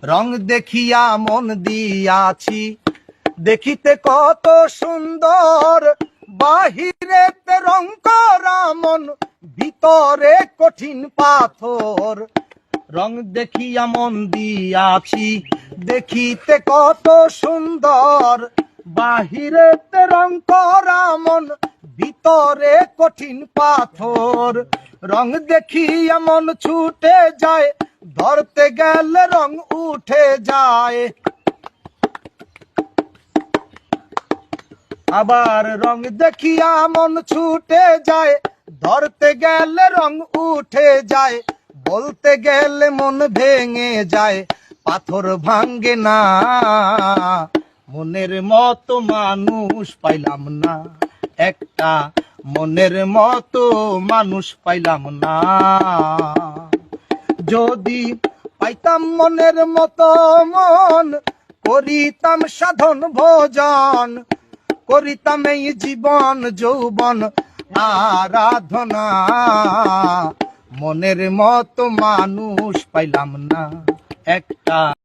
রং দেখিয়া মন দিয়াছি দেখিতে কত সুন্দর, বাহিরেতে রং করা মন, ভিতরে কঠিন পাথর। রং দেখিয়া মন দিয়াছি দেখিতে কত সুন্দর, বাহিরেতে রং করা মন, ভিতরে কঠিন পাথর। রং দেখিয়া মন ছুটে যায়, ধরতে গেলে রং উঠে যায়। আবার রং দেখিয়া মন ছুটে যায়, ধরতে গেলে রং উঠে যায়। বলতে গেলে মন ভেঙে যায়, পাথর ভাঙ্গে না। মনের মতো মানুষ পাইলাম না, একটা মনের মতো মানুষ পাইলাম না। যদি পাইতাম মনের মতো মন, করিতাম সাধন ভোজন, করিতাম এই জীবন যৌবন আরাধনা। মনের মতো মানুষ পাইলাম না একটা।